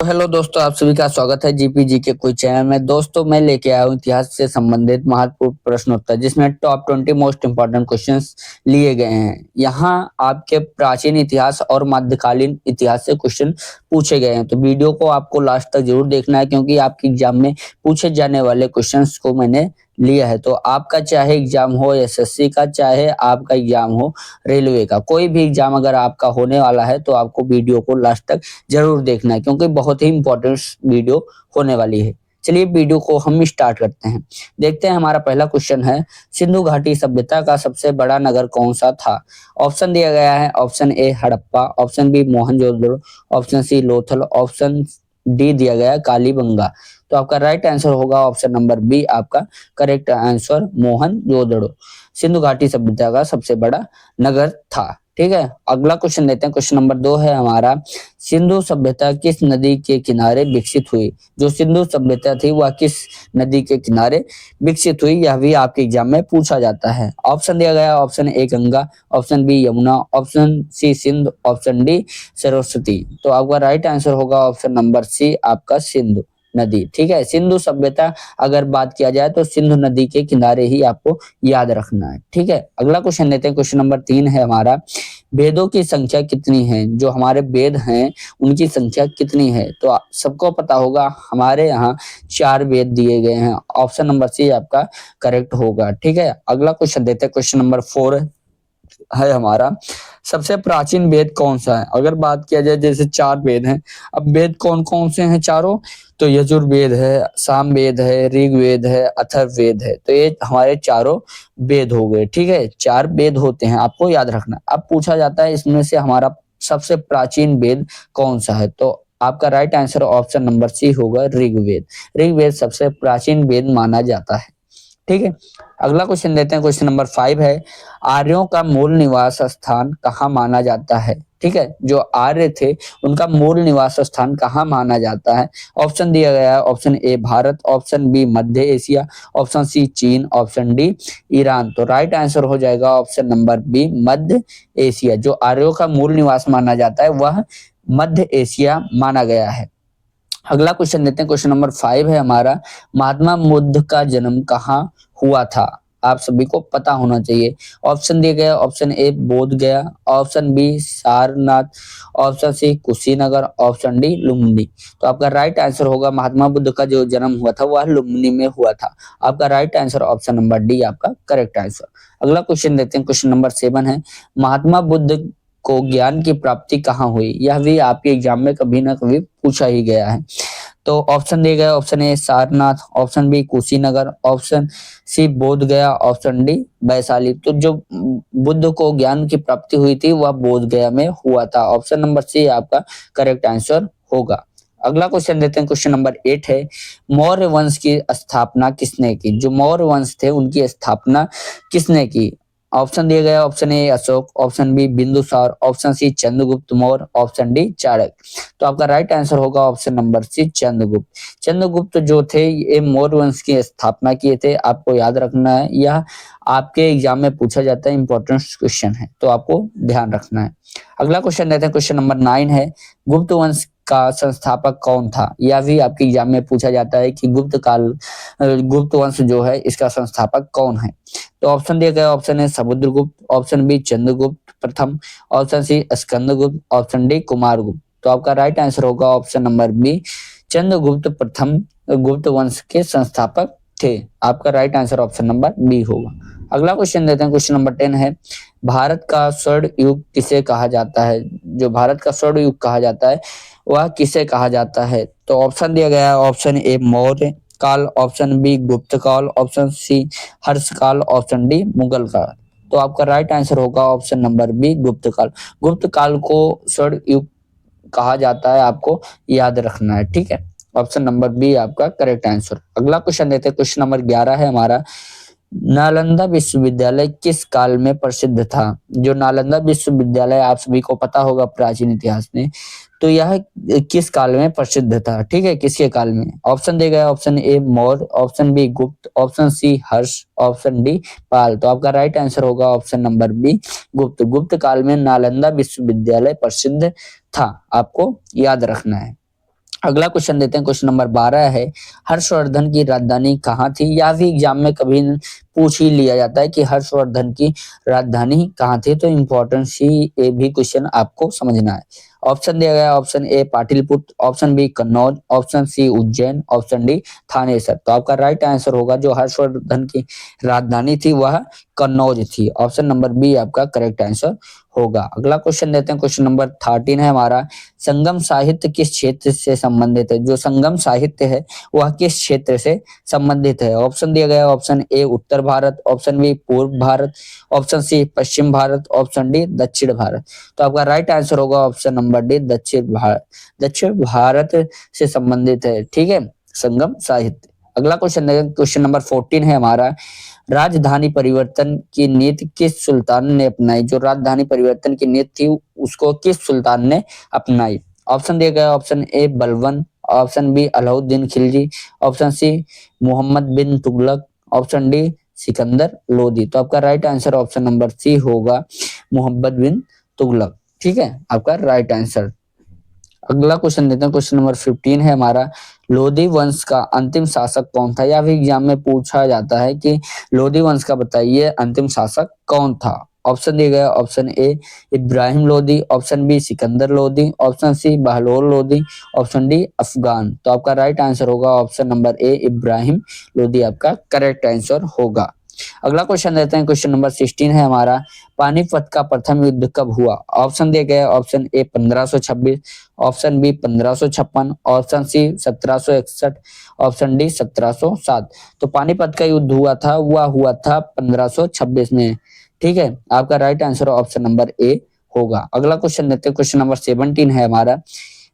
तो हेलो दोस्तों, आप सभी का स्वागत है जीपीजी के कोई चैनल में। दोस्तों, मैं लेके आया हूँ इतिहास से संबंधित महत्वपूर्ण प्रश्नोत्तर, जिसमें टॉप 20 मोस्ट इंपॉर्टेंट क्वेश्चंस लिए गए हैं। यहाँ आपके प्राचीन इतिहास और मध्यकालीन इतिहास से क्वेश्चन पूछे गए हैं, तो वीडियो को आपको लास्ट तक जरूर देखना है, क्योंकि आपके एग्जाम में पूछे जाने वाले क्वेश्चंस को मैंने लिया है। तो आपका चाहे एग्जाम हो एसएससी का, चाहे आपका एग्जाम हो रेलवे का, कोई भी एग्जाम अगर आपका होने वाला है तो आपको वीडियो को लास्ट तक जरूर देखना है, क्योंकि बहुत ही इंपॉर्टेंट वीडियो होने वाली है। चलिए वीडियो को हम स्टार्ट करते हैं। देखते हैं, हमारा पहला क्वेश्चन है, सिंधु घाटी सभ्यता का सबसे बड़ा नगर कौन सा था? ऑप्शन दिया गया है, option A Harappa, option B Mohenjodaro, option C Lothal, option D दिया गया कालीबंगा। तो आपका राइट आंसर होगा ऑप्शन नंबर बी, आपका करेक्ट आंसर मोहनजोदड़ो सिंधु घाटी सभ्यता का सबसे बड़ा नगर था। ठीक है, अगला क्वेश्चन लेते हैं। क्वेश्चन नंबर 2 है हमारा, सिंधु सभ्यता किस नदी के किनारे विकसित हुई? जो सिंधु सभ्यता थी वह किस नदी के किनारे विकसित हुई, यह भी आपके एग्जाम में पूछा जाता है। ऑप्शन दिया गया, option A Ganga, option B Yamuna, option C Sindhu, option D Saraswati. तो आपका राइट आंसर होगा ऑप्शन नंबर सी, आपका सिंधु नदी। ठीक है, सिंधु सभ्यता अगर बात किया जाए तो सिंधु नदी के किनारे ही आपको याद रखना है। ठीक है, अगला क्वेश्चन लेते हैं। क्वेश्चन नंबर 3 है हमारा, वेदों की संख्या कितनी है? जो हमारे वेद हैं उनकी संख्या कितनी है? तो सबको पता होगा, हमारे यहाँ 4 वेद दिए गए हैं। ऑप्शन नंबर सी आपका करेक्ट होगा। ठीक है, अगला क्वेश्चन देते हैं। क्वेश्चन नंबर 4 है हमारा, सबसे प्राचीन वेद कौन सा है? अगर बात किया जाए, जैसे 4 वेद हैं, अब वेद कौन कौन से हैं चारों? तो यजुर्वेद है, सामवेद है, ऋग्वेद है, अथर्ववेद है। तो ये हमारे चारों वेद हो गए। ठीक है, 4 वेद होते हैं, आपको याद रखना। अब पूछा जाता है इसमें से हमारा सबसे प्राचीन वेद कौन सा है? तो आपका right answer option number C होगा ऋग्वेद। ऋग्वेद सबसे प्राचीन वेद माना जाता है। ठीक है, अगला क्वेश्चन लेते हैं। क्वेश्चन नंबर 5 है, आर्यों का मूल निवास स्थान कहाँ माना जाता है? ठीक है, जो आर्य थे उनका मूल निवास स्थान कहाँ माना जाता है? ऑप्शन दिया गया है, option A Bharat, option B मध्य एशिया, ऑप्शन सी चीन, ऑप्शन डी ईरान। तो राइट आंसर हो जाएगा ऑप्शन नंबर बी, मध्य एशिया। जो आर्यों का मूल निवास माना जाता है वह मध्य एशिया माना गया है। अगला क्वेश्चन लेते हैं। क्वेश्चन नंबर 5 है हमारा, महात्मा बुद्ध का जन्म कहाँ हुआ था? आप सभी को पता होना चाहिए। ऑप्शन दिए गए, option A Bodh Gaya, option B Sarnath, option C Kushinagar, option D Lumbini. तो आपका राइट आंसर होगा, महात्मा बुद्ध का जो जन्म हुआ था वह लुम्बिनी में हुआ था। आपका right answer option number D, आपका करेक्ट आंसर। अगला क्वेश्चन लेते हैं। क्वेश्चन नंबर 7 है, महात्मा बुद्ध को ज्ञान की प्राप्ति कहाँ हुई? यह भी आपके एग्जाम में कभी ना कभी पूछा ही गया है। तो ऑप्शन दिए गए, option A Sarnath, option B Kushinagar, option C Bodh Gaya, option D Vaishali. तो जो बुद्ध को ज्ञान की प्राप्ति हुई थी वह बोध गया में हुआ था। ऑप्शन नंबर सी आपका करेक्ट आंसर होगा। अगला क्वेश्चन देते हैं। क्वेश्चन नंबर 8 है, मौर्य वंश की स्थापना किसने की? जो मौर्य वंश थे उनकी स्थापना किसने की? ऑप्शन दिए गया, option A Ashoka, option B Bindusara, option C Chandragupta Maurya, option D Chanakya. तो आपका राइट आंसर होगा option number C Chandragupta. Chandragupta जो थे ये मौर्य वंश की स्थापना किए थे, आपको याद रखना है। यह आपके एग्जाम में पूछा जाता है, इंपॉर्टेंट क्वेश्चन है, तो आपको ध्यान रखना है। अगला क्वेश्चन लेते हैं। क्वेश्चन नंबर 9 है, गुप्त वंश का संस्थापक कौन था? यह भी आपके एग्जाम में पूछा जाता है कि गुप्त वंश जो है इसका संस्थापक कौन है? तो ऑप्शन दिया गया, option A Samudragupta, option B Chandragupta प्रथम, option C Skandagupta, option D Kumaragupta. तो आपका राइट आंसर होगा ऑप्शन नंबर बी, चंद्रगुप्त प्रथम गुप्त वंश के संस्थापक थे। आपका right answer option number B होगा। अगला क्वेश्चन देते हैं। क्वेश्चन नंबर 10 है, भारत का स्वर्ण युग किसे कहा जाता है? जो भारत का स्वर्ण युग कहा जाता है वह किसे कहा जाता है? तो ऑप्शन दिया गया है, ऑप्शन ए मौर्य काल, ऑप्शन बी गुप्त काल, ऑप्शन सी हर्ष काल, ऑप्शन डी मुगल काल। तो आपका राइट आंसर होगा ऑप्शन नंबर बी गुप्त काल। गुप्त काल को स्वर्ण युग कहा जाता है, आपको याद रखना है। ठीक है, ऑप्शन नंबर बी आपका करेक्ट आंसर। अगला क्वेश्चन देते हैं। क्वेश्चन नंबर 11 है हमारा, नालंदा विश्वविद्यालय किस काल में प्रसिद्ध था? जो नालंदा विश्वविद्यालय आप सभी को पता होगा प्राचीन इतिहास में, तो यह किस काल में प्रसिद्ध था? ठीक है, किसके काल में? ऑप्शन दिए गए, option A Maurya, option B Gupta, option C Harsha, option D Pala. तो आपका राइट आंसर होगा option number B Gupta. Gupta काल में नालंदा विश्वविद्यालय प्रसिद्ध था, आपको याद रखना है। अगला क्वेश्चन देते हैं, क्वेश्चन नंबर 12 है, हर्षवर्धन की राजधानी कहाँ थी? यह भी एग्जाम में कभी पूछ ही लिया जाता है कि हर्षवर्धन की राजधानी कहाँ थी, तो इम्पोर्टेंट सी ये भी क्वेश्चन आपको समझना है। ऑप्शन दिया गया, option A Pataliputra, option B Kannauj, option C Ujjain, option D Thanesar. तो आपका राइट आंसर होगा जो हर्षवर्धन की राजधानी थी वह कन्नौज थी। ऑप्शन नंबर बी आपका करेक्ट आंसर होगा। अगला क्वेश्चन देते हैं, क्वेश्चन नंबर 13 है हमारा, संगम साहित्य किस क्षेत्र से संबंधित है? जो संगम साहित्य है वह किस क्षेत्र से संबंधित है? ऑप्शन दिया गया, ऑप्शन ए उत्तर भारत, ऑप्शन बी पूर्व भारत, ऑप्शन सी पश्चिम भारत, ऑप्शन डी दक्षिण भारत। तो आपका राइट आंसर होगा ऑप्शन नंबर डी दक्षिण भारत। दक्षिण भारत से संबंधित है, ठीक है, संगम साहित्य। अगला क्वेश्चन है, क्वेश्चन नंबर 14 है हमारा, राजधानी परिवर्तन की नीति किस सुल्तान ने अपनाई? जो राजधानी परिवर्तन की नीति थी उसको किस सुल्तान ने अपनाई? ऑप्शन दिया गया, option A Balban, option B Alauddin Khilji, option C Muhammad bin Tughlaq, option D Sikandar Lodi. तो आपका right answer option number C होगा मोहम्मद बिन तुगलक, ठीक है, आपका राइट आंसर। अगला क्वेश्चन देते हैं, क्वेश्चन नंबर 15 है हमारा, लोधी वंश का अंतिम शासक कौन था? या भी एग्जाम में पूछा जाता है कि लोधी वंश का बताइए अंतिम शासक कौन था। ऑप्शन दिए गए, option A Ibrahim Lodhi, option B Sikandar Lodhi, option C Bahlol Lodhi, option D Afghan. तो आपका राइट आंसर होगा option number A Ibrahim Lodhi आपका करेक्ट आंसर होगा। अगला क्वेश्चन देते हैं, क्वेश्चन नंबर 16 है हमारा, पानीपत का प्रथम युद्ध कब हुआ? ऑप्शन दिए गए, option A 1526, option B 1556, option C 1761, option D 1707। तो पानीपत का युद्ध हुआ था 1526 में, ठीक है, आपका राइट आंसर ऑप्शन नंबर ए होगा। अगला क्वेश्चन देते हैं, क्वेश्चन नंबर 17 है हमारा,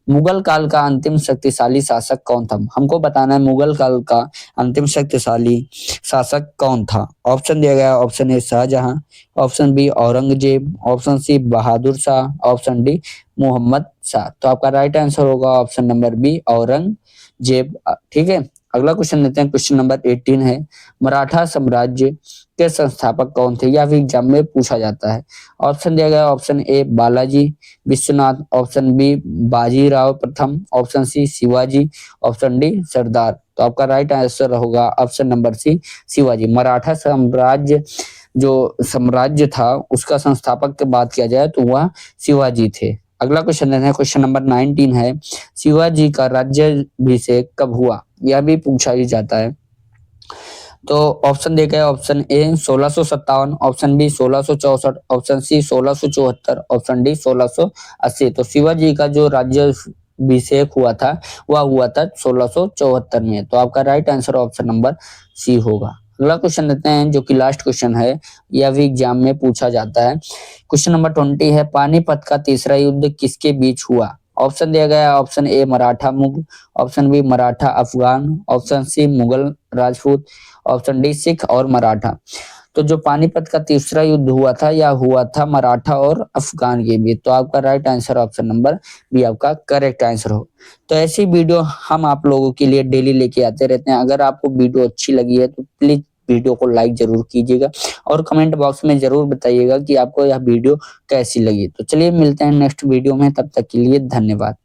मुगल काल का अंतिम शक्तिशाली शासक कौन था? हमको बताना है मुगल काल का अंतिम शक्तिशाली शासक कौन था। ऑप्शन दिया गया, option A Shahjahan, option B Aurangzeb, option C Bahadur Shah, option D Mohammad Shah. तो आपका राइट आंसर होगा ऑप्शन नंबर बी औरंगजेब, ठीक है। अगला क्वेश्चन लेते हैं, क्वेश्चन नंबर 18 है, मराठा साम्राज्य के संस्थापक कौन थे? यह भी एग्जाम में पूछा जाता है। ऑप्शन दिया गया, option A Balaji Vishwanath, option B Bajirao प्रथम, option C Shivaji, option D सरदार। तो आपका राइट आंसर होगा option number C Shivaji. Maratha साम्राज्य जो साम्राज्य था उसका संस्थापक की बात किया जाए तो वह शिवाजी थे। अगला क्वेश्चन है, क्वेश्चन नंबर 19 है, शिवाजी का राज्याभिषेक कब हुआ? यह भी पूछा ही जाता है। तो ऑप्शन देखा है, option A 1657, option B 1664, option C 1674, option D 1680। तो शिवाजी का जो राज्याभिषेक हुआ था वह हुआ था 1674 में। तो आपका right answer option number C होगा। अगला क्वेश्चन देते हैं जो कि लास्ट क्वेश्चन है, यह भी एग्जाम में पूछा जाता है। क्वेश्चन नंबर 20 है, पानीपत का तीसरा युद्ध किसके बीच हुआ? ऑप्शन दिया गया है, option A Maratha Mughal, option B Maratha Afghan, option C Mughal Rajput, option D Sikh और मराठा। तो जो पानीपत का तीसरा युद्ध हुआ था यह हुआ था मराठा और अफगान के बीच। तो आपका right answer option number B आपका करेक्ट आंसर हो। तो ऐसी वीडियो हम आप लोगों के लिए डेली लेके आते रहते हैं। अगर आपको वीडियो अच्छी लगी है तो प्लीज वीडियो को लाइक जरूर कीजिएगा और कमेंट बॉक्स में जरूर बताइएगा कि आपको यह वीडियो कैसी लगी। तो चलिए मिलते हैं नेक्स्ट वीडियो में, तब तक के लिए धन्यवाद।